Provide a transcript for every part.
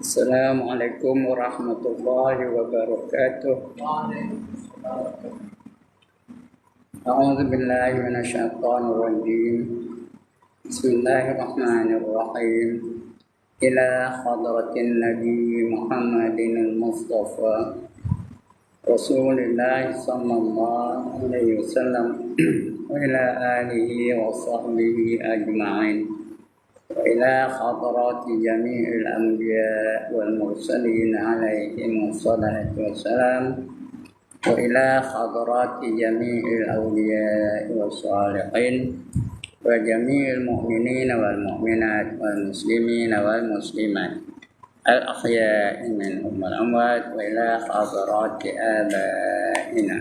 Assalamualaikum warahmatullahi wabarakatuh. A'udzu billahi minasyaitonir rajim. Bismillahirrahmanirrahim. Ila hadratin Nabi Muhammadin al-Mustafa Rasulullah sallallahu alaihi wasallam wa ila alihi wa sahbihi ajma'in. وإلى حضرات جميع الأنبياء والمرسلين عليهم الصلاة والسلام وإلى حضرات جميع الأولياء والصالحين وجميع المؤمنين والمؤمنات والمسلمين والمسلمات الأحياء منهم والأموات وإلى حضرات آبائنا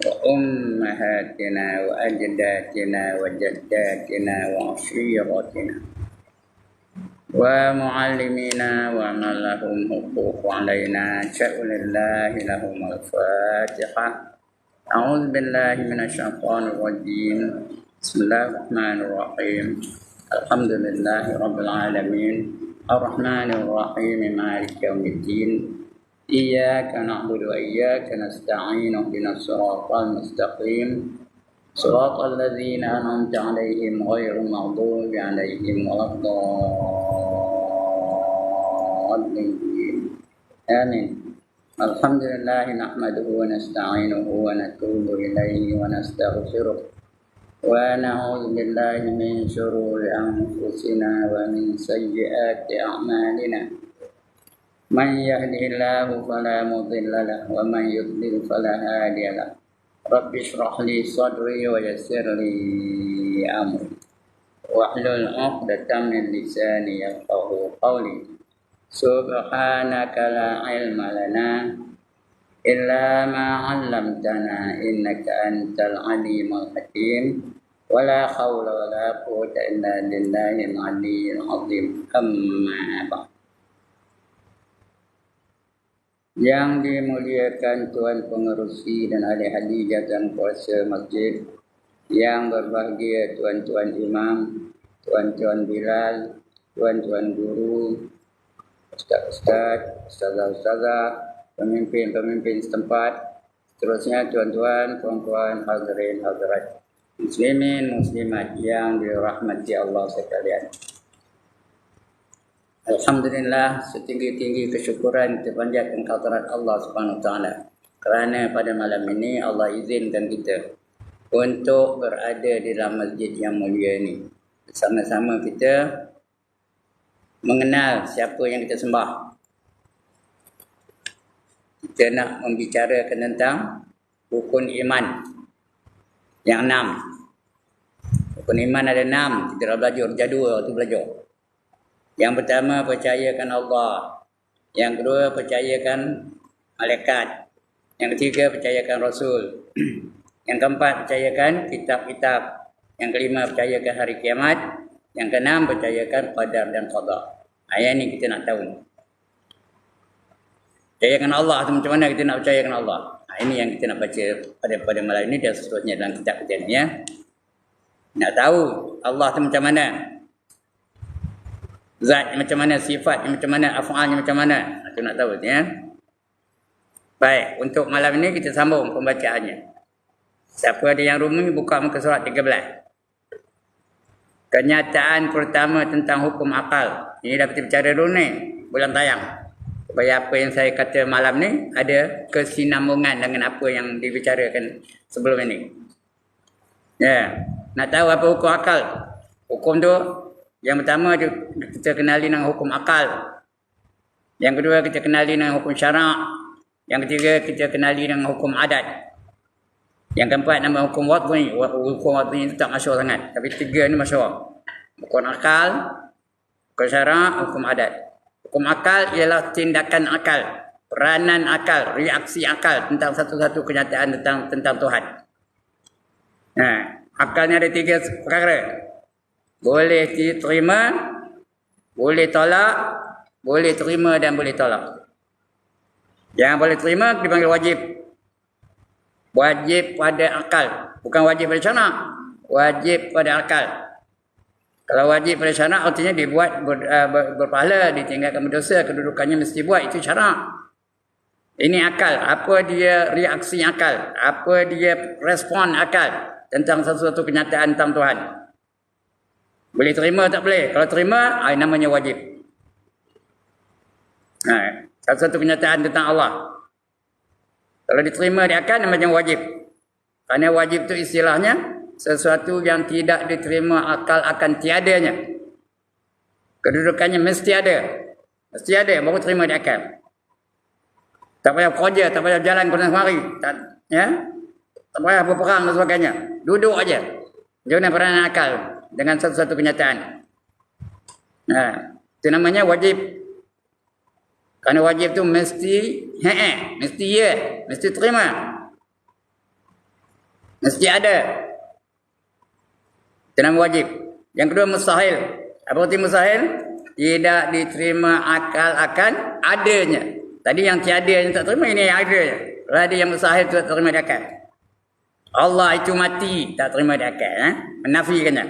وأمهاتنا وأجدادنا وجداتنا وعشيرتنا ومعلمينا ومن لهم حقوق علينا شأن الله لهم الفاتحة. أعوذ بالله من الشيطان الرجيم. بسم الله الرحمن الرحيم. الحمد لله رب العالمين الرحمن الرحيم مالك يوم الدين إياك نعبد وإياك نستعين اهدنا الصراط المستقيم صراط الذين أنعمت عليهم غير المغضوب عليهم ولا الضالين آمين. الحمد لله نحمده ونستعينه ونتوب إليه ونستغفره ونعوذ بالله من شرور أنفسنا ومن سيئات أعمالنا. من يهده الله فلا مضل له ومن يضلل فلا هادي له. رب اشرح لي صدري ويسر لي أمري واحلل عقدة من لساني يفقهوا قولي. سبحانك لا علم لنا إلا ما علمتنا إنك أنت العليم الحكيم ولا حول ولا قوة إلا بالله العلي العظيم. أما بعد. Yang dimuliakan Tuan Pengerusi dan ahli hadijah dan kuasa masjid, yang berbahagia tuan-tuan imam, tuan-tuan bilal, tuan-tuan guru, ustaz-ustaz, ustazah-ustazah, pemimpin-pemimpin setempat, seterusnya tuan-tuan, puan-puan, hadirin hadirat, muslimin muslimat yang dirahmati Allah sekalian. Alhamdulillah, setinggi-tinggi kesyukuran kita panjatkan kehadirat Allah Subhanahu Wa Taala, kerana pada malam ini Allah izinkan kita untuk berada di dalam masjid yang mulia ini. Bersama-sama kita mengenal siapa yang kita sembah. Kita nak membicarakan tentang rukun iman yang 6. Rukun iman ada 6. Kita dah belajar, jadual tu belajar. Yang pertama, percayakan Allah. Yang kedua, percayakan malaikat. Yang ketiga, percayakan Rasul. Yang keempat, percayakan kitab-kitab. Yang kelima, percayakan hari kiamat. Yang keenam, percayakan qadar dan qada. Yang ni kita nak tahu. Percayakan Allah tu macam mana kita nak percayakan Allah? Ini yang kita nak baca pada malam ini dan seterusnya dalam kitab kita ni, ya. Nak tahu Allah tu macam mana? Zat macam mana, sifat macam mana, af'alnya macam mana. Itu nak tahu, ya. Baik, untuk malam ini kita sambung pembacaannya. Siapa ada yang rumi, buka muka surat 13. Kenyataan pertama tentang hukum akal. Ini dah kita bicara dulu ni, bulan tayang. Supaya apa yang saya kata malam ni ada kesinambungan dengan apa yang dibicarakan sebelum ini. Ya, nak tahu apa hukum akal? Hukum tu, yang pertama kita kenali dengan hukum akal. Yang kedua kita kenali dengan hukum syarak. Yang ketiga kita kenali dengan hukum adat. Yang keempat nama hukum wad'i. Hukum wad'i itu tak masyhur sangat, tapi tiga ni masyhur. Hukum akal, hukum syarak, hukum adat. Hukum akal ialah tindakan akal, peranan akal, reaksi akal tentang satu-satu kenyataan tentang Tuhan. Nah, akalnya ada tiga perkara. Boleh diterima, boleh tolak, boleh terima dan boleh tolak. Yang boleh terima dipanggil wajib. Wajib pada akal. Bukan wajib pada syarak. Wajib pada akal. Kalau wajib pada syarak artinya dibuat berpahala, ditinggalkan berdosa, kedudukannya mesti buat, itu syarak. Ini akal, apa dia reaksi akal, apa dia respon akal tentang sesuatu kenyataan tentang Tuhan. Boleh terima tak boleh? Kalau terima, namanya wajib. Satu kenyataan tentang Allah. Kalau diterima di akal, namanya wajib. Kerana wajib itu istilahnya sesuatu yang tidak diterima akal akan tiadanya. Kedudukannya mesti ada. Mesti ada, baru terima di akal. Tak payah kerja, tak payah jalan ke mari. Tak payah berperang dan sebagainya. Duduk aja. Jangan peranan akal dengan satu-satu kenyataan. Itu namanya wajib. Kerana wajib tu mesti mesti mesti terima. Mesti ada. Itu nama wajib. Yang kedua mustahil. Apa arti mustahil? Tidak diterima akal akan adanya. Tadi yang tiada yang tak terima, ini yang ada. Kalau ada yang mustahil tu tak terima di akal. Allah itu mati, tak terima di akal. Menafikannya.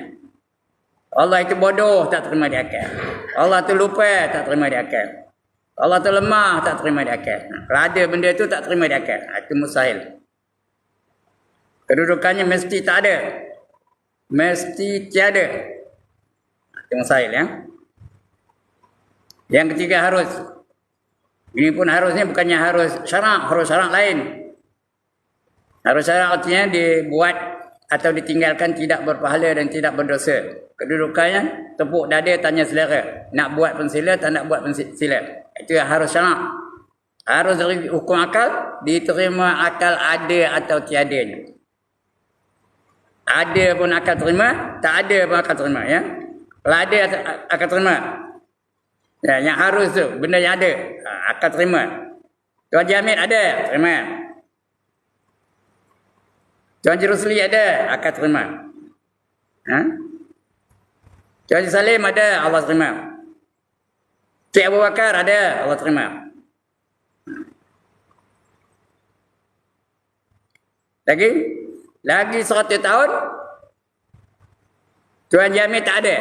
Allah itu bodoh, tak terima di akal. Allah itu lupa, tak terima di akal. Allah itu lemah, tak terima di akal. Kalau ada benda itu tak terima di akal. Itu mustahil. Kedudukannya mesti tak ada. Mesti tiada. Itu mustahil ya. Yang ketiga harus. Ini pun harusnya bukannya harus syarak lain. Harus syarak artinya dibuat atau ditinggalkan tidak berpahala dan tidak berdosa. Kedudukannya tepuk dada tanya selera. Nak buat pun sila, tak nak buat pun sila. Itu yang harus syarak. Harus dari hukum akal diterima akal ada atau tiadanya. Ada pun akal terima, tak ada pun akal terima ya. Kalau ada akal terima. Ya, yang harus tu, benda yang ada, akal terima. Tuan Haji Hamid ada, terima. Tuan Haji Rusli ada, akal terima. Tuan Haji Salim ada, Allah terima. Cik Abu Bakar ada, Allah terima. Lagi 100 tahun, Tuan Haji Hamid tak ada.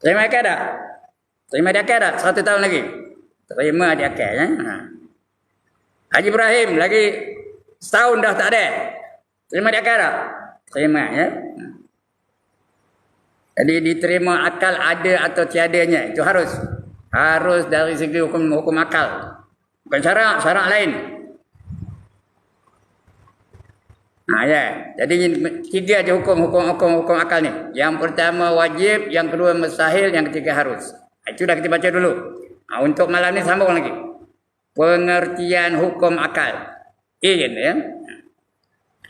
Terima ke tak? Terima di akal tak? 100 tahun lagi. Terima di akal ya. Haji Ibrahim lagi setahun dah tak ada. Terima di akal tak? Terima ya. Jadi diterima akal ada atau tiadanya. Itu harus. Harus dari segi hukum akal. Bukan syarak lain. Ya. Jadi 3 je hukum akal ni. Yang pertama wajib, yang kedua mustahil, yang ketiga harus. Itu dah kita baca dulu. Untuk malam ni sambung lagi. Pengertian hukum akal. Ya.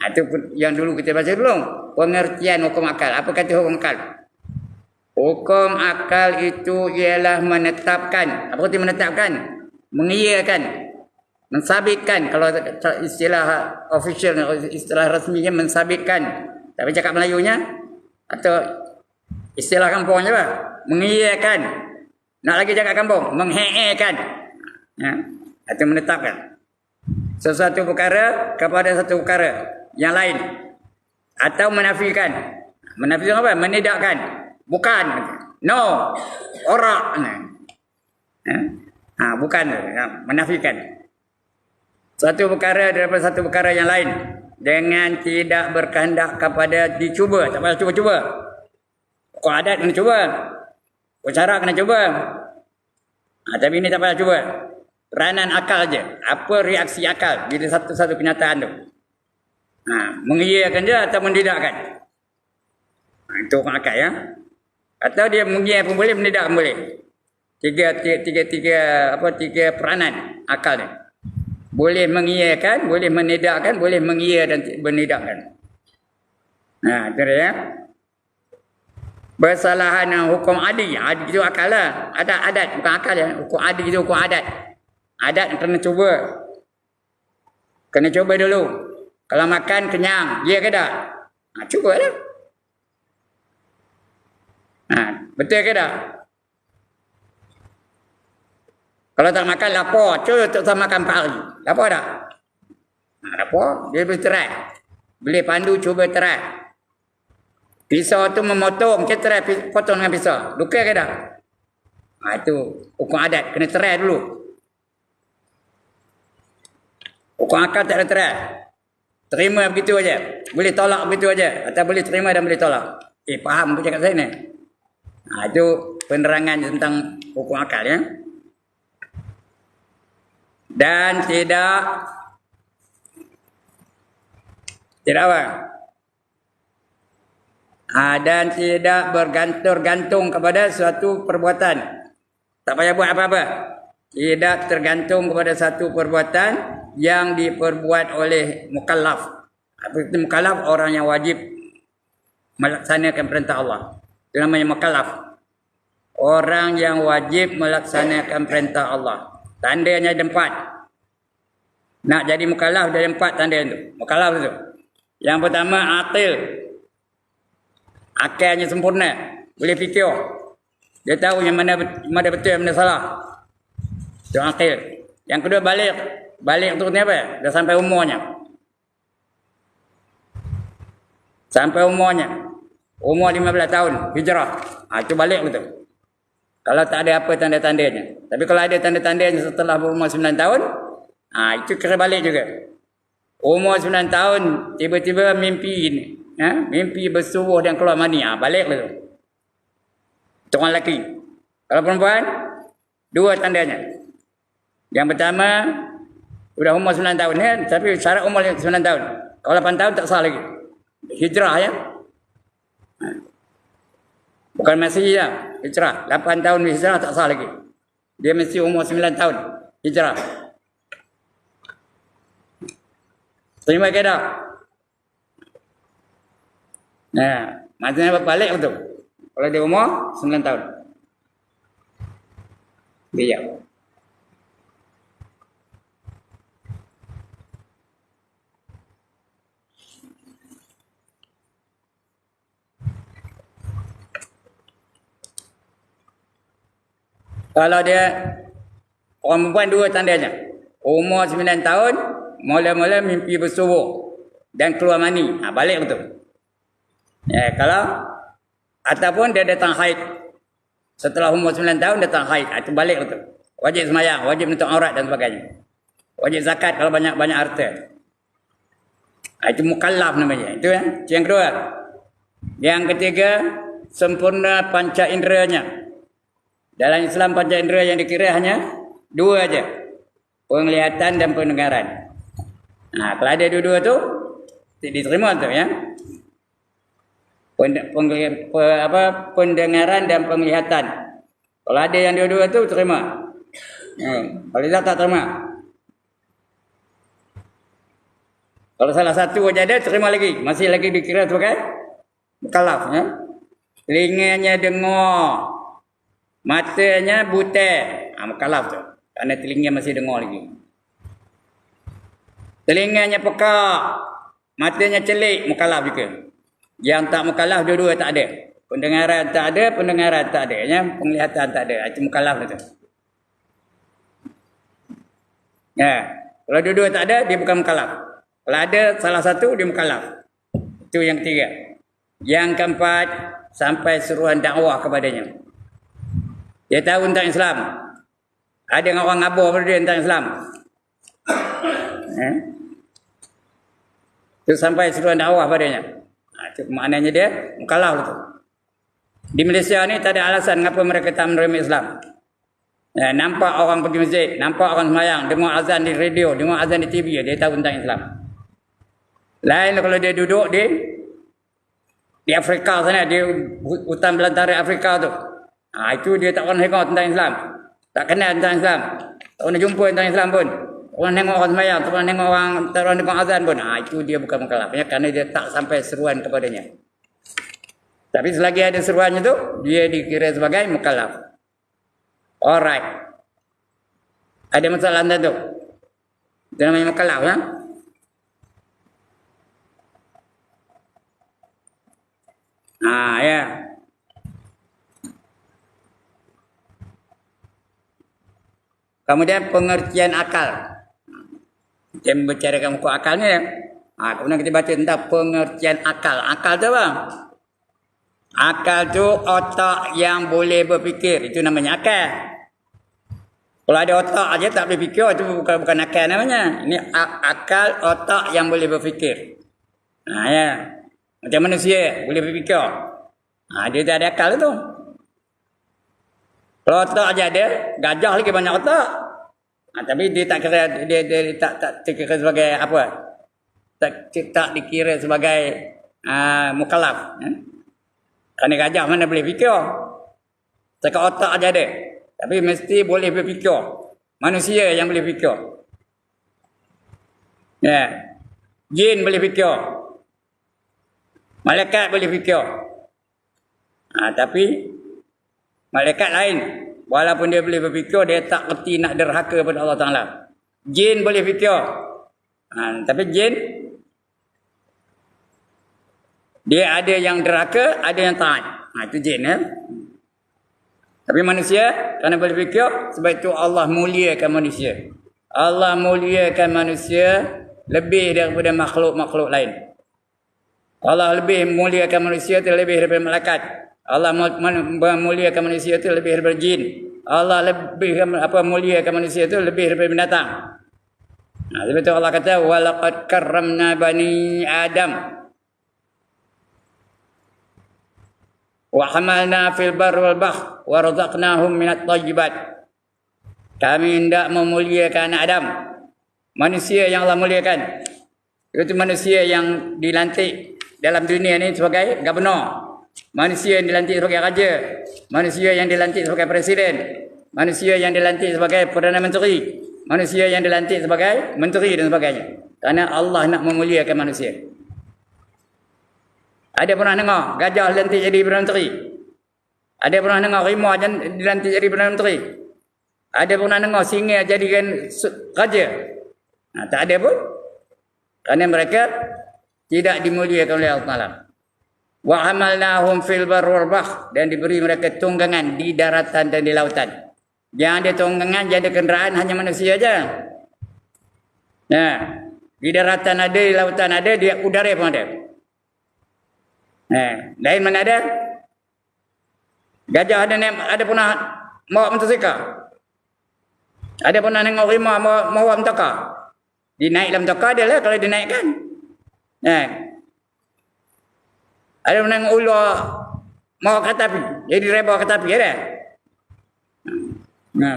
Itu yang dulu kita baca dulu. Pengertian hukum akal. Apa kata hukum akal? Hukum akal itu ialah menetapkan. Apa arti menetapkan? Mengiyakan. Mensabitkan. Kalau istilah official, istilah resminya mensabitkan. Tapi cakap Melayunya atau istilah kampungnya apa? Mengiyakan. Nak lagi cakap kampung, mengheekan. Atau menetapkan sesuatu perkara kepada satu perkara yang lain. Atau menafikan. Menafikan apa? Menidakkan. Bukan. No. Orak. Bukan. Menafikan. Satu perkara daripada satu perkara yang lain. Dengan tidak berkehendak kepada dicuba. Tak payah cuba-cuba. Kau adat kena cuba. Cara kena cuba. Tapi ini tak payah cuba. Peranan akal je. Apa reaksi akal bila satu-satu kenyataan tu. Mengiyakan dia atau mendidakkan. Itu hukum akal ya. Atau dia mengiyakan pun boleh, menidakkan boleh. Tiga peranan akal ni. Boleh mengiyakan, boleh menidakkan, boleh mengiya dan menidakkan. Itu dia ya. Bersalahan hukum adi. Adi itu akal lah. Adat. Bukan akal ya. Hukum adi itu hukum adat. Adat kena cuba. Kena cuba dulu. Kalau makan kenyang. Ya ke tak? Cuba lah. Betul ke tak? Kalau tak makan lapar. Cuba tak makan 4 hari. Lapar tak? Lapar. Dia boleh terai. Boleh pandu cuba terai. Pisau tu memotong, kita try potong dengan pisau. Luka ke tak? Itu hukum adat, kena try dulu. Hukum akal tak ada try. Terima begitu aja. Boleh tolak begitu aja. Atau boleh terima dan boleh tolak. Faham aku cakap saya ni? Itu penerangan tentang hukum akal ya. Dan tidak apa? Dan tidak bergantung kepada suatu perbuatan. Tak payah buat apa-apa. Tidak tergantung kepada satu perbuatan yang diperbuat oleh mukallaf. Apa itu mukallaf? Orang yang wajib melaksanakan perintah Allah. Itu namanya mukallaf. Orang yang wajib melaksanakan perintah Allah. Tandanya ada 4. Nak jadi mukallaf ada 4 tanda itu. Mukallaf itu. Yang pertama aqil. Akalnya sempurna. Boleh fikir. Dia tahu yang mana betul yang mana salah. Itu aqil. Yang kedua balik. Balik tu ni apa? Dah sampai umurnya. Sampai umurnya. Umur 15 tahun. Hijrah. Itu balik betul. Kalau tak ada apa tanda-tandanya. Tapi kalau ada tanda-tandanya setelah berumur 9 tahun. Itu kira balik juga. Umur 9 tahun. Tiba-tiba mimpi ni. Mimpi bersubuh dan keluar mani. Balik betul. Itu orang lelaki. Kalau perempuan. 2 tandanya. Yang pertama. Sudah umur 9 tahun kan. Tapi syarat umur 9 tahun. Kalau 8 tahun tak sah lagi. Hijrah ya. Bukan masih ya. Hijrah. 8 tahun hijrah tak sah lagi. Dia mesti umur 9 tahun. Hijrah. Terima ke tak? Maksudnya balik betul. Kalau dia umur 9 tahun. Dia. Kalau dia orang perempuan 2 tandanya. Umur 9 tahun, mula-mula mimpi bersubuh dan keluar mani. Balik betul. Kalau ataupun dia datang haid. Setelah umur 9 tahun datang haid. Itu balik betul. Wajib semayang, wajib menutup aurat dan sebagainya. Wajib zakat kalau banyak-banyak harta. Itu mukallaf namanya. Itu ya. Yang kedua. Yang ketiga, sempurna panca inderanya. Dalam Islam panca indera yang dikira hanya 2 aja. Penglihatan dan pendengaran. Kalau ada 2-2 tu diterima tu ya. Pendengaran dan penglihatan. Kalau ada yang 2-2 tu terima. Kalau tak terima. Kalau salah satu aja ada terima lagi. Masih lagi dikira sebagai mukallaf ya. Telinganya dengar. Matanya buta. Mukallaf tu. Kerana telinga masih dengar lagi. Telinganya pekak. Matanya celik. Mukallaf juga. Yang tak mukallaf dua-dua tak ada. Pendengaran tak ada. Pendengaran tak ada. Penglihatan tak ada. Itu mukallaf tu. Kalau dua-dua tak ada, dia bukan mukallaf. Kalau ada salah satu, dia mukallaf. Itu yang ketiga. Yang keempat, sampai seruan dakwah kepadanya. Dia tahu tentang Islam. Ada orang ngabur pada dia tentang Islam. Itu sampai seruan dakwah padanya. Itu maknanya dia mukallaf itu. Di Malaysia ni tak ada alasan mengapa mereka tak menerima Islam. Nampak orang pergi masjid, nampak orang sembahyang, dengar azan di radio, dengar azan di TV, dia tahu tentang Islam. Lain kalau dia duduk di Afrika sana, di hutan belantara Afrika tu. Itu dia tak pernah dengar tentang Islam. Tak kenal tentang Islam. Tak pernah jumpa tentang Islam pun. Tak pernah tengok orang sembahyang, tak pernah tengok orang, tak pernah dengar azan pun. Itu dia bukan mukallaf. Kerana dia tak sampai seruan kepadanya. Tapi selagi ada seruannya tu, dia dikira sebagai mukallaf. Alright. Ada masalah anda tu? Itu namanya mukallaf ya? Ya. Kemudian pengertian akal. Kita membicarakan hukum akalnya ya. Kemudian kita baca tentang pengertian akal. Akal tu apa? Akal tu otak yang boleh berfikir. Itu namanya akal. Kalau ada otak aja tak boleh fikir, itu bukan akal namanya. Ini akal otak yang boleh berfikir. Ya. Macam manusia boleh berfikir. Dia tak ada akal tu. Kalau otak aja ada, gajah lagi banyak otak. Tapi dia tak kira, dia tak dikira sebagai apa? Tak dikira sebagai mukallaf. Kerana gajah mana boleh fikir. Cakap otak aja ada. Tapi mesti boleh berfikir. Manusia yang boleh fikir. Ya. Jin boleh fikir. Malaikat boleh fikir. Tapi malaikat lain. Walaupun dia boleh berfikir, dia tak erti nak derhaka pada Allah Ta'ala. Jin boleh fikir. Tapi jin, dia ada yang derhaka, ada yang taat. Itu jin. Tapi manusia, kerana boleh fikir, sebab itu Allah muliakan manusia. Allah muliakan manusia lebih daripada makhluk-makhluk lain. Allah lebih muliakan manusia itu lebih daripada malaikat. Allah memuliakan manusia itu lebih daripada jin. Allah lebih muliakan manusia itu lebih daripada binatang. Sebab itu Allah kata walaqad karramna bani Adam wa hamalna fil barri wal bahr wa razaqnahum minat thayyibat. Kami hendak memuliakan anak Adam, manusia yang Allah muliakan. Itu manusia yang dilantik dalam dunia ini sebagai gubernur, manusia yang dilantik sebagai raja, manusia yang dilantik sebagai presiden, manusia yang dilantik sebagai perdana menteri, manusia yang dilantik sebagai menteri dan sebagainya. Kerana Allah nak memuliakan manusia. Ada pernah dengar gajah dilantik jadi perdana menteri? Ada pernah dengar rimau dilantik jadi perdana menteri? Ada pernah dengar singa jadikan raja? Tak ada pun. Kerana mereka tidak dimuliakan oleh Allah Ta'ala. Wa hamalnahum fil barri wal bahr, dan diberi mereka tunggangan di daratan dan di lautan. Yang ada tunggangan, yang ada kenderaan hanya manusia saja. Di daratan ada, di lautan ada, di udara pun ada. Lain mana ada? Gajah ada pernah bawa motosikal? Ada pernah tengok rimau bawa motosikal? Dinaik dalam motosikal ada lah kalau dinaikkan. Ada pernah tengok ular bawa kereta api? Jadi driver kereta api ada?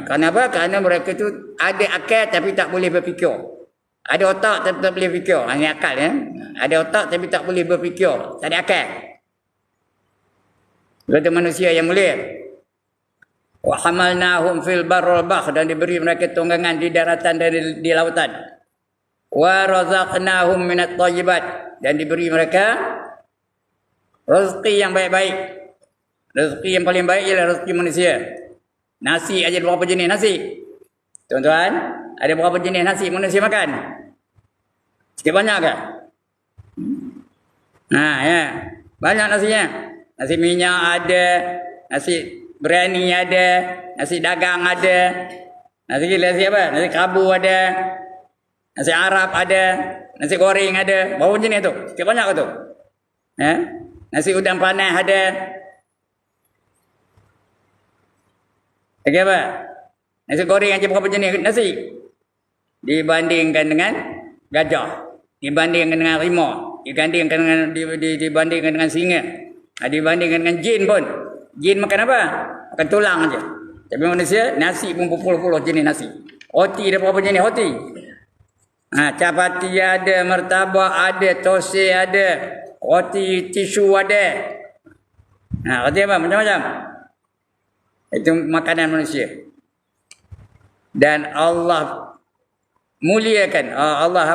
Kenapa? Kerana mereka tu ada akal tapi tak boleh berfikir. Ada otak tapi tak boleh fikir. Ini akal ya. Ada otak tapi tak boleh berfikir. Tak ada akal. Kata manusia yang mulia. Wa hamalnahum fil barri wal bahr, dan diberi mereka tunggangan di daratan dan di lautan. Wa razaqnahum minat thayyibat, dan diberi mereka rezeki yang baik-baik. Rezeki yang paling baik ialah rezeki manusia. Nasi aja berapa jenis nasi? Tuan-tuan, ada berapa jenis nasi manusia makan? Sikit banyak ke? Ya. Banyak nasinya. Nasi minyak ada, nasi biryani ada, nasi dagang ada, nasi apa? Nasi kabu ada, nasi Arab ada, nasi goreng ada. Berapa jenis tu? Sikit banyak ke tu? Nasi udang panas ada. Lagi apa? Nasi goreng aja berapa jenis nasi? Dibandingkan dengan gajah, dibandingkan dengan rimau, dibandingkan dengan singa, dibandingkan dengan jin pun. Jin makan apa? Makan tulang aja. Tapi manusia nasi pun berpuluh-puluh jenis nasi. Roti ada berapa jenis roti? Capati ada, martabak ada, tosai ada, roti tisu ada. Roti apa? Macam-macam. Itu makanan manusia. Dan Allah muliakan, Allah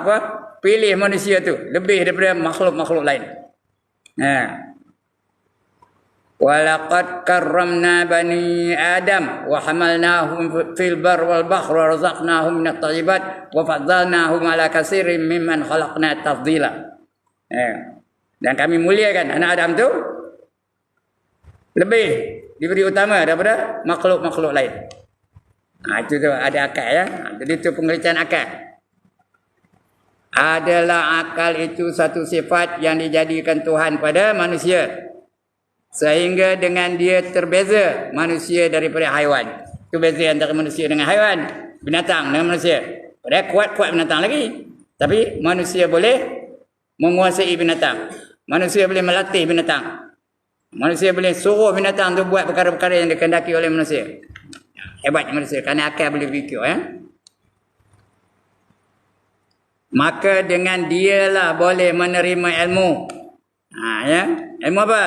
pilih manusia tu lebih daripada makhluk-makhluk lain. Walaqad karramna bani Adam wa hamalnahum fil barri wal bahr wa razaqnahum minat thayyibat wa faddalnahum ala katsirin mimman khalaqna tafdila. Dan kami muliakan anak Adam tu lebih diberi utama daripada makhluk-makhluk lain. Itu tu ada akal ya. Jadi itu pengertian akal. Adalah akal itu satu sifat yang dijadikan Tuhan pada manusia. Sehingga dengan dia terbeza manusia daripada haiwan. Itu beza antara manusia dengan haiwan, binatang dengan manusia. Padahal kuat-kuat binatang lagi. Tapi manusia boleh menguasai binatang. Manusia boleh melatih binatang. Manusia boleh suruh binatang tu buat perkara-perkara yang dikehendaki oleh manusia. Hebat manusia kerana akal boleh fikir. Maka dengan dialah boleh menerima ilmu. Ilmu apa?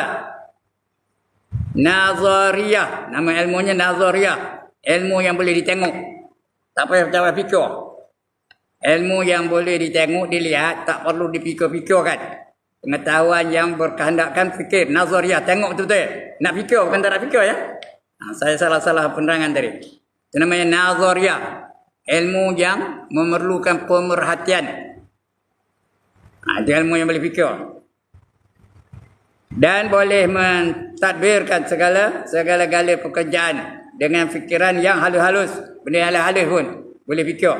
Nazariyah. Nama ilmunya Nazariyah. Ilmu yang boleh ditengok. Tak payah fikir. Ilmu yang boleh ditengok, dilihat, tak perlu dipikir-fikirkan. Pengetahuan yang berkehendakkan fikir. Nazariyah. Tengok betul-betul. Nak fikir bukan tak nak fikir ya. Saya salah-salah penerangan tadi. Itu namanya Nazariyah. Ilmu yang memerlukan pemerhatian. Itu ilmu yang boleh fikir. Dan boleh mentadbirkan segala-gala pekerjaan dengan fikiran yang halus-halus. Benda yang halus pun boleh fikir.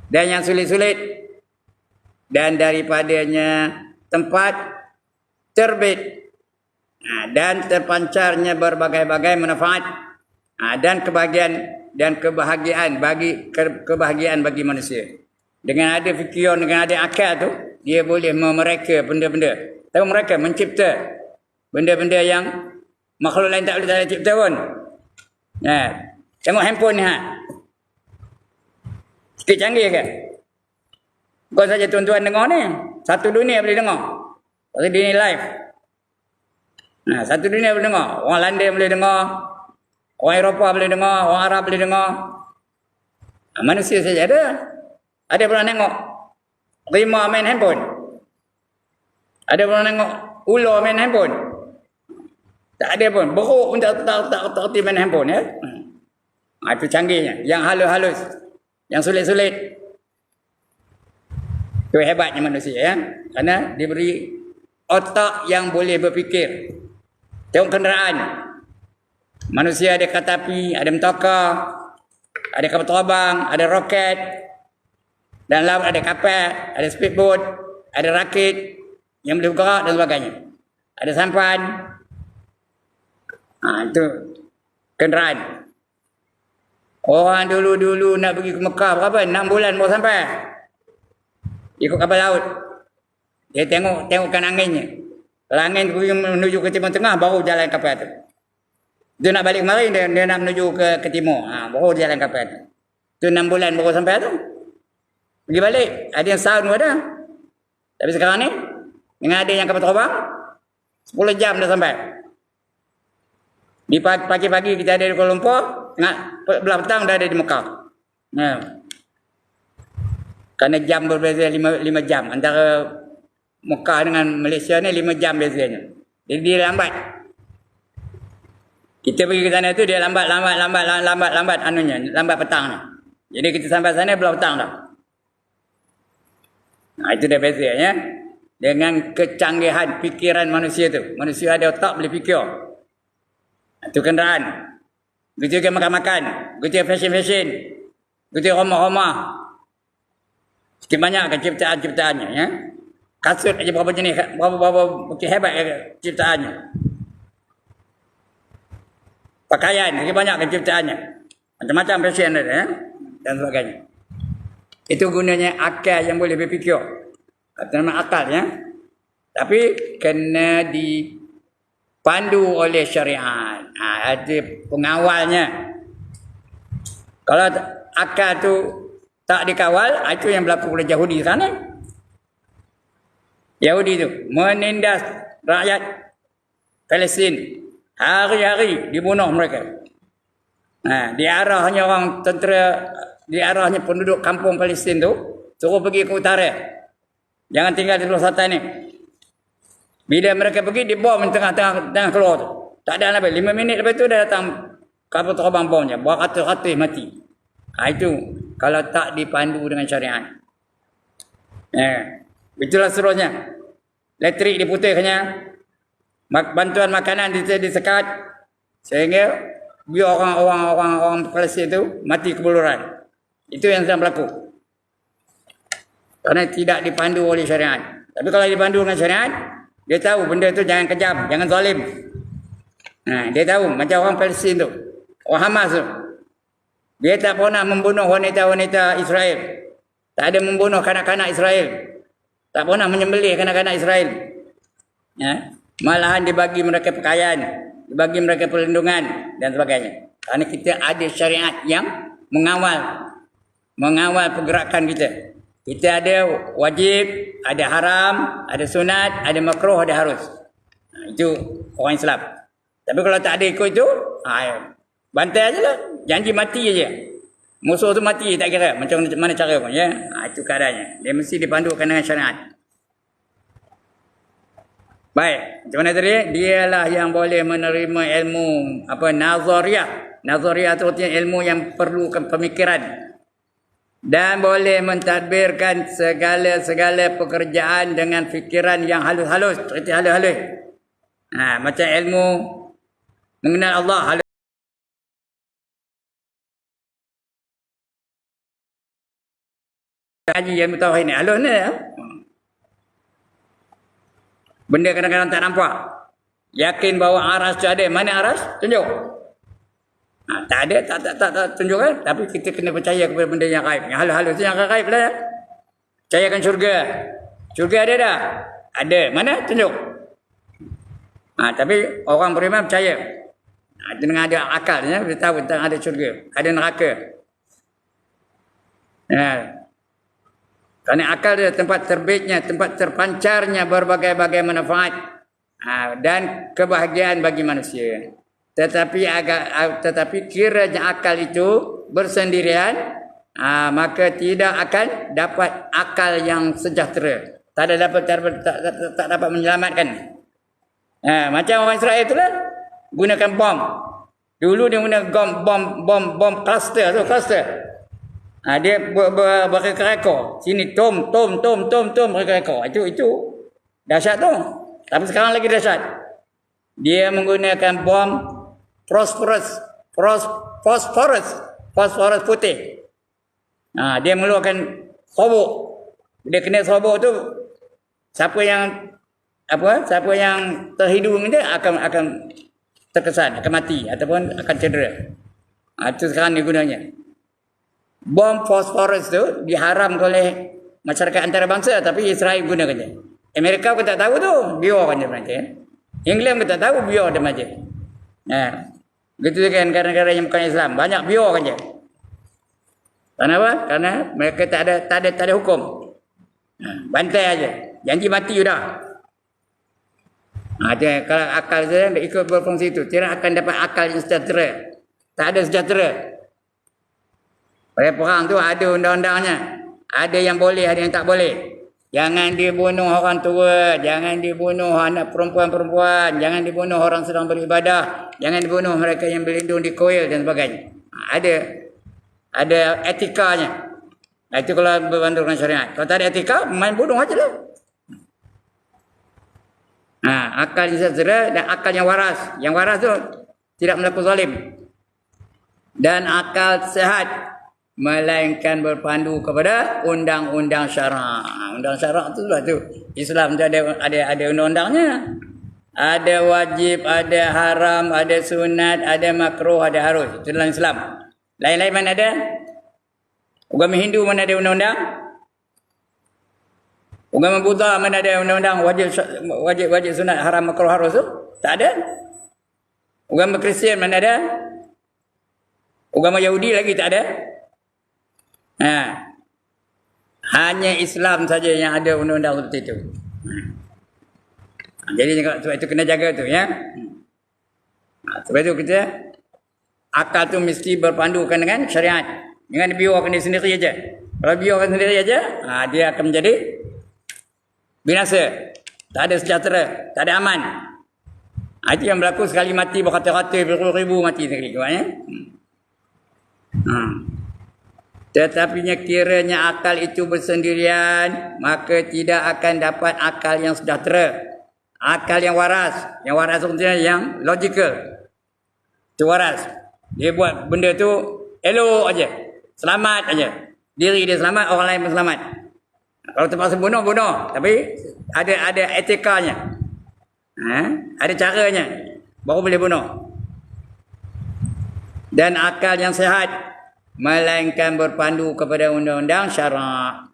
Dan yang sulit-sulit. Dan daripadanya tempat terbit. Dan terpancarnya berbagai-bagai manfaat. Dan kebahagiaan bagi manusia. Dengan ada fikiran, dengan ada akal tu, dia boleh memereka benda-benda. Tahu mereka mencipta benda-benda yang makhluk lain tak boleh cipta pun. Tengok handphone ni sikit canggih ke? Bukan saja tuan-tuan dengar ni. Satu dunia boleh dengar. Pasal dia ni live. Satu dunia boleh dengar. Orang London boleh dengar. Orang Eropah boleh dengar. Orang Arab boleh dengar. Manusia saja ada. Ada pernah tengok rimau main handphone? Ada pernah tengok ular main handphone? Tak ada pun. Beruk pun tak reti main handphone. Itu canggihnya. Yang halus-halus. Yang sulit-sulit. Itu hebatnya manusia. Kerana diberi otak yang boleh berfikir. Tengok kenderaan. Manusia ada kereta api, ada mentokar, ada kapal terbang, ada roket. Dan laut ada kapal, ada speedboat, ada rakit yang boleh bergerak dan sebagainya. Ada sampan. Itu kenderaan. Orang dulu-dulu nak pergi ke Mekah berapa? 6 bulan baru sampai. Ikut kapal laut. Dia tengokkan anginnya. Kalau angin menuju ke timur tengah, baru jalan kapal tu. Dia nak balik kemari, dia nak menuju ke timur. Baru jalan kapal tu. Itu 6 bulan baru sampai tu. Pergi balik. Ada yang setahun pun ada. Tapi sekarang ni, dengan ada yang kapal terbang, 10 jam dah sampai. Di pagi-pagi kita ada di Kuala Lumpur, belah petang dah ada di Mekah. Kerana jam berbeza 5 jam. Antara Mekah dengan Malaysia ni 5 jam bezanya. Jadi dia lambat. Kita pergi ke sana tu dia lambat anunya, lambat petang ni. Jadi kita sampai sana belah petang dah. Itu dah beza ya. Dengan kecanggihan fikiran manusia tu. Manusia ada otak boleh fikir. Itu kenderaan. Begitu juga makan-makan. Begitu fashion-fashion. Begitu rumah-rumah. Sikit banyak kan ciptaan-ciptaannya. Ya? Kasut aja berapa jenis. Berapa hebat ciptaannya. Pakaian. Sikit banyak kan ciptaannya. Macam-macam fashion ada. Ya? Dan sebagainya. Itu gunanya akal yang boleh berfikir. Kata nama akal ya. Tapi kena dipandu oleh syariat. Ada pengawalnya. Kalau akal tu tak dikawal, itu yang berlaku pada Yahudi sana. Yahudi tu menindas rakyat Palestin. Hari-hari dibunuh mereka. Diarahnya orang tentera, diarahnya penduduk kampung Palestin tu suruh pergi ke utara. Jangan tinggal di luar selatan ni. Bila mereka pergi, dibom tengah keluar tu. Tak ada apa. 5 minit lepas tu dah datang kapal terbang bomnya. Beratus-ratus mati. Itu kalau tak dipandu dengan syariat. Itulah seterusnya. Elektrik diputihkannya. Bantuan makanan disekat. Sehingga biar orang Palestin tu mati kebuluran. Itu yang sedang berlaku. Kerana tidak dipandu oleh syariat. Tapi kalau dipandu dengan syariat, Dia tahu benda tu jangan kejam, jangan zalim. Dia tahu macam orang Palestin tu, orang Hamas tu. Dia tak pernah membunuh wanita-wanita Israel. Tak ada membunuh kanak-kanak Israel. Tak pernah menyembelih kanak-kanak Israel. Malahan dibagi mereka pakaian, dibagi mereka perlindungan dan sebagainya. Kerana kita ada syariat yang mengawal pergerakan kita. Kita ada wajib, ada haram, ada sunat, ada makruh, ada harus. Itu orang Islam. Tapi kalau tak ada ikut itu, bantai aja lah. Janji mati aja. Musuh tu mati tak kira macam mana cara pun, ya. Itu keadaannya. Dia mesti dipandukan dengan syariat. Baik, macam mana tadi? Dialah yang boleh menerima ilmu nazariyah. Nazariyah itu artinya ilmu yang perlukan pemikiran. Dan boleh mentadbirkan segala pekerjaan dengan fikiran yang halus-halus, seperti halus-halus. Macam ilmu mengenal Allah halus. Haji yang tauhid ni halus ni. Benda kadang-kadang tak nampak. Yakin bahawa aras tu ada. Mana aras? Tunjuk. Tak ada, tak tunjuk kan? Tapi kita kena percaya kepada benda yang gaib. Yang halus-halus tu yang gaib lah ya. Percayakan syurga. Syurga ada dah? Ada. Mana? Tunjuk. Tapi orang beriman percaya. Dengan ada akalnya, dia tahu tentang ada syurga. Ada neraka. Kerana akal dia tempat terbitnya, tempat terpancarnya berbagai-bagai manfaat dan kebahagiaan bagi manusia. Tetapi kiranya akal itu bersendirian, maka tidak akan dapat akal yang sejahtera. Tak dapat menyelamatkan. Macam orang Israel itulah gunakan bom. Dulu dia guna bom cluster tu, cluster. Dia berrekor. Sini tom berrekor. Itu dahsyat tu. Tapi sekarang lagi dahsyat. Dia menggunakan bom phosphorus putih. Dia mengeluarkan sobok. Dia kena sobok tu, siapa yang terhidung dia akan terkesan, akan mati ataupun akan cedera. Itu sekarang dia gunanya. Bom fosforus tu diharam oleh masyarakat antarabangsa, tapi Israel gunakannya. Amerika pun tak tahu tu, biarkan dia macam. England pun tak tahu, biar dia macam. Begitu kan negara-negara yang bukan Islam, banyak biarkan je. Kenapa? Karena mereka tak ada hukum. Bantai aja. Janji mati sudah. Kalau akal saya ikut berfungsi itu, tidak akan dapat akal yang sejahtera. Tak ada sejahtera. Pada perang tu ada undang-undangnya. Ada yang boleh, ada yang tak boleh. Jangan dibunuh orang tua, jangan dibunuh anak perempuan-perempuan, jangan dibunuh orang sedang beribadah, jangan dibunuh mereka yang berlindung di kuil dan sebagainya. Ada etikanya. Itu kalau berbantu dengan syariat. Kalau tak ada etika, main bunuh aja lah. Akal yang sejahtera dan akal yang waras. Yang waras tu tidak melakukan zalim. Dan akal sehat, melainkan berpandu kepada undang-undang syarak. Undang syarak tu lah tu. Islam tu ada undang-undangnya. Ada wajib, ada haram, ada sunat, ada makruh, ada harus. Itu dalam Islam. Lain-lain mana ada? Agama Hindu mana ada undang-undang? Agama Buddha mana ada undang-undang wajib sunat, haram, makruh, harus tu? Tak ada. Agama Kristian mana ada? Agama Yahudi lagi tak ada. Hanya Islam saja yang ada undang-undang seperti itu. Jadi sebab itu kena jaga tu ya. Sebab itu kita akal tu mesti berpandukan dengan syariat. Jangan biarkan dia sendiri aja. Kalau biarkan sendiri aja, dia akan menjadi binasa. Tak ada sejahtera, tak ada aman. Itu yang berlaku sekali mati berkata-kata, beribu-ribu mati sekali ya. Tetapinya kiranya akal itu bersendirian, maka tidak akan dapat akal yang sejahtera. Akal yang waras. Yang waras maksudnya yang logical. Itu waras. Dia buat benda tu elok aja. Selamat aja. Diri dia selamat, orang lain pun selamat. Kalau terpaksa bunuh. Tapi ada etikanya. Ada caranya. Baru boleh bunuh. Dan akal yang sehat melainkan berpandu kepada undang-undang syarak.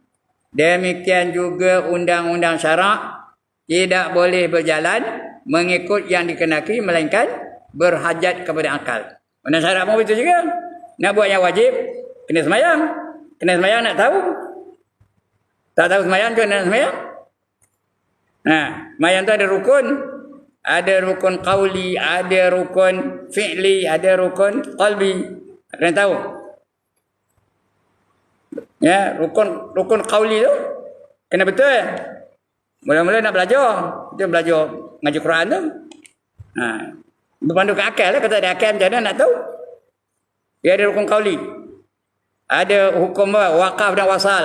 Demikian juga undang-undang syarak tidak boleh berjalan mengikut yang dikenaki melainkan berhajat kepada akal. Undang syarak pun begitu juga. Nak buat yang wajib, kena semayang. Kena semayang nak tahu. Tak tahu semayang juga nak semayang. Semayang tu ada rukun. Ada rukun qauli, ada rukun fi'li, ada rukun qalbi. Kena tahu. Ya, rukun qauli tu kena betul. Mula-mula nak belajar, kita belajar ngaji Quran tu. Berpandu ke akal lah. Kalau tak ada akal macam mana nak tahu? Dia ada rukun qauli. Ada hukum wakaf dan wasal.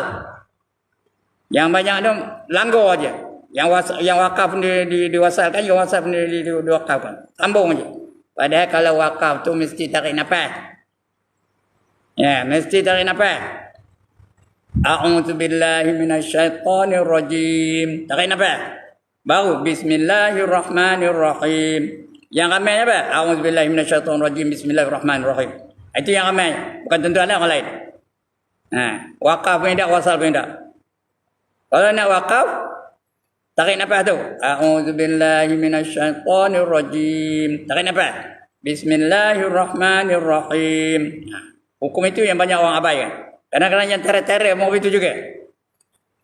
Yang banyak tu langgar aja. Yang wakaf pun diwasalkan, yang wasal pun diwakafkan. Sambung aja. Padahal kalau wakaf tu mesti tarik nafas. Ya, mesti tarik nafas. A'udzubillahi minasyaitonirrajim. Tarik nafas. Baru bismillahirrahmanirrahim. Yang ramai apa? A'udzubillahi minasyaitonirrajim. Bismillahirrahmanirrahim. Itu yang ramai. Bukan tentu ada orang lain. Wakaf pun tak, wasal pun tak. Kalau nak wakaf, tarik nafas tu. A'udzubillahi minasyaitonirrajim. Tarik nafas. Bismillahirrahmanirrahim. Hukum itu yang banyak orang abaikan. Kadang-kadang yang tera-tera mau itu juga.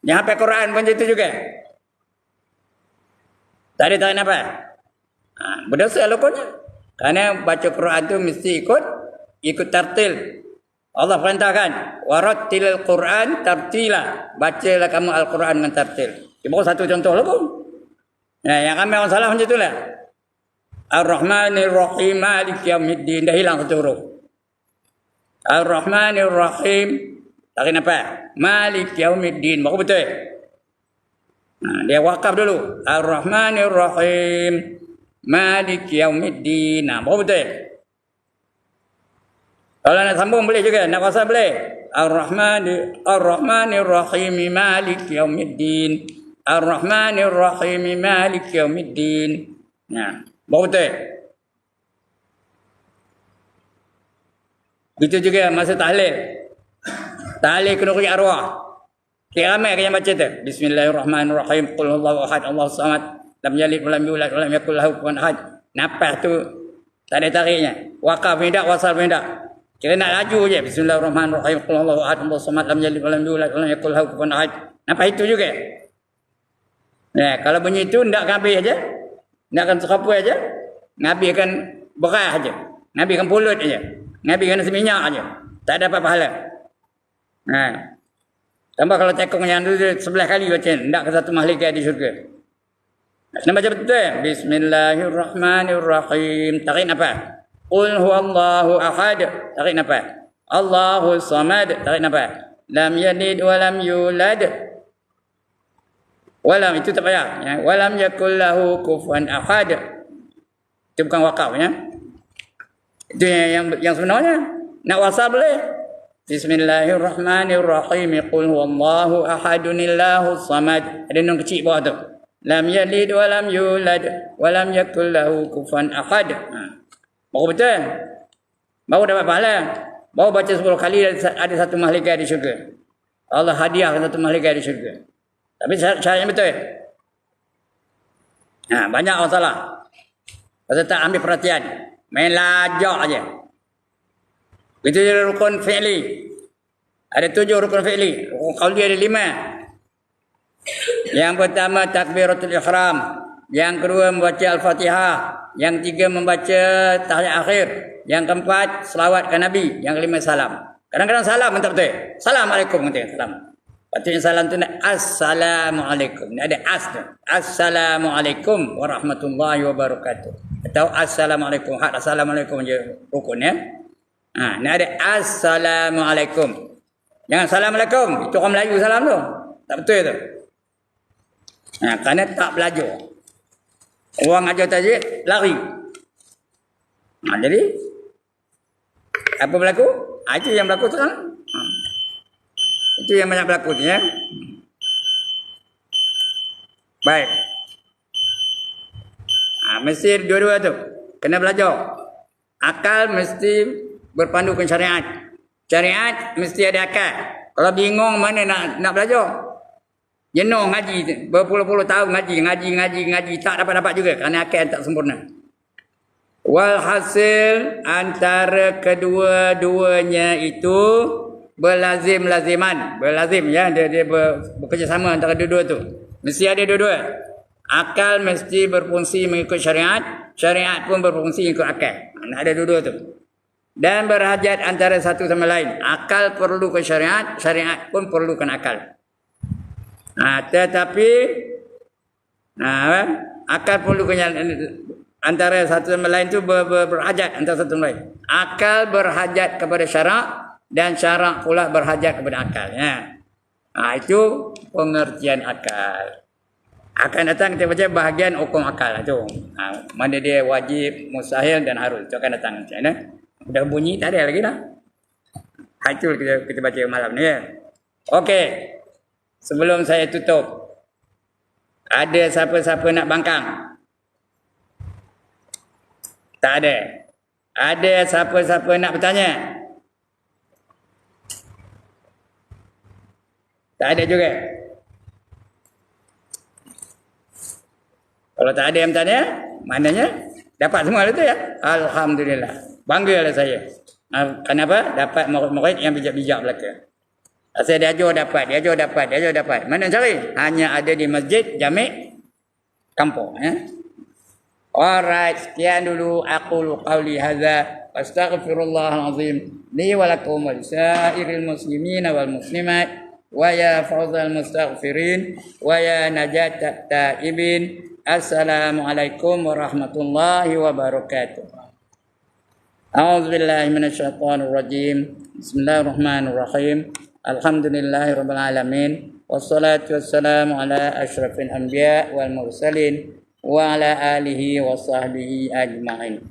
Yang hafal Quran pun itu juga. Tak ada tarik nafas. Berdosa lokonya. Kerana baca Quran tu mesti ikut tartil. Allah perintahkan, warattilil Quran tartila. Bacalah kamu Al-Quran dengan tartil. Dia baru satu contoh lah pun. Yang ramai orang salah macam itulah. Ar-Rahmanir-Rahim Maliki Yaumiddin. Dah hilang satu huruf. Ar-Rahmanir-Rahim. Tarik nafas. Maliki Yaumiddin. Baru betul. Dia wakaf dulu. Ar-Rahmanir-Rahim Maliki Yaumiddin. Baru betul. Kalau nak sambung boleh juga. Nak wasal boleh. Ar-Rahmanir-Rahim Maliki Yaumiddin. Ar-Rahmanir-Rahim Maliki Yaumiddin. Baru betul. Itu juga masa tahlil. Tahlil kena rujuk arwah. Kira ramai yang baca tu. Bismillahirrahmanirrahim. Qul huwallahu ahad, Allahus samad. Lam yalid wa lam yulad wa lam yakul lahu kufuwan ahad. Nafas tu tak ada tariknya. Wakaf pun tak, wasal pun tak. Kira nak laju je. Bismillahirrahmanirrahim. Qul huwallahu ahad, Allahus samad. Lam yalid wa lam yulad wa lam yakul lahu kufuwan ahad. Nafas itu juga. Kalau bunyi itu tidak habis aja. Tidak akan terkapur aja. Nabi akan berah aja. Nabi akan pulut aja. Nabi akan seminyak aja. Tak dapat pahala. Tambah kalau tekong yang tu 11 kali baca. Tak ke satu mahligai di syurga. Nak baca betul. Bismillahirrahmanirrahim. Tarik nafas. Qul huwallahu ahad. Tarik nafas. Allahu samad. Tarik nafas. Lam yalid wa lam yulad. Walam itu tak payah. Walam yakul lahu kufuwan ahad. Itu bukan wakaf ya. Itu yang sebenarnya. Nak wasal boleh. Bismillahirrahmanirrahim. Qul huwallahu ahadunillahus samad. Ada nun kecil bawah tu. Lam yalid wa lam yulad wa lam yakul lahu kufuwan ahad. Baru betul. Baru dapat pahala. Baru baca 10 kali ada satu mahligai di syurga. Allah hadiah satu mahligai di syurga. Tapi syaratnya betul. Banyak orang salah. Pasal tak ambil perhatian. Main lajak aja. Itu je rukun fi'li. Ada 7 rukun fi'li. Rukun qauli ada 5. Yang pertama takbiratul ihram. Yang kedua membaca Al-Fatihah. Yang tiga membaca tahiyat akhir. Yang keempat selawat ke Nabi. Yang kelima salam. Kadang-kadang salam pun tak betul. Assalamualaikum kata salam. Patutnya salam tu nak assalamualaikum. Ni ada as tu. Assalamualaikum warahmatullahi wabarakatuh. Atau assalamualaikum. Hak assalamualaikum je rukun ya. Ni ada assalamualaikum. Jangan assalamualaikum. Itu orang Melayu salam tu. Tak betul tu. Kerana tak belajar. Orang ajar tajwid lari. Jadi apa berlaku? Itu yang berlaku sekarang. Itu yang banyak berlaku ya. Baik. Mesti dua-dua tu. Kena belajar. Akal mesti berpandukan syariat. Syariat mesti ada akal. Kalau bingung mana nak belajar. Jenuh ngaji. Berpuluh-puluh tahun ngaji. Tak dapat-dapat juga. Kerana akal tak sempurna. Walhasil antara kedua-duanya itu berlazim-laziman. Berlazim ya. Dia bekerjasama antara dua-dua tu. Mesti ada dua-dua. Akal mesti berfungsi mengikut syariat. Syariat pun berfungsi mengikut akal. Ada dua-dua tu. Dan berhajat antara satu sama lain. Akal perlukan syariat. Syariat pun perlukan akal. Tetapi akal perlukan antara satu sama lain tu berhajat antara satu sama lain. Akal berhajat kepada syarak. Dan syarak pula berhajat kepada akal. Itu pengertian akal. Akan datang kita baca bahagian hukum akal tu. Mana dia wajib, mustahil dan harus. Itu akan datang. Dah bunyi tak ada lagi dah. Itu kita baca malam ni ya. Okey. Sebelum saya tutup. Ada siapa-siapa nak bangkang? Tak ada. Ada siapa-siapa nak bertanya? Tak ada juga. Kalau tak ada yang bertanya, maknanya dapat semua itu ya. Alhamdulillah. Banggalah saya. Kenapa? Dapat murid-murid yang bijak-bijak belaka. Saya diajar dapat. Mana cari? Hanya ada di masjid, jamik, kampung. Alright, sekian dulu. Aqulu qawli hadza. Astaghfirullahal azim. Li wa lakum wa lisairil muslimin wal muslimat. Wa ya fawzal mustaghfirin. Wa ya najat taibin. Assalamualaikum warahmatullahi wabarakatuh. A'udzu billahi minasyaitonir rajim. Bismillahirrahmanirrahim. Alhamdulillahirabbil alamin. Wassalatu wassalamu ala asyrafil anbiya wal mursalin wa ala alihi wa sahbihi ajma'in.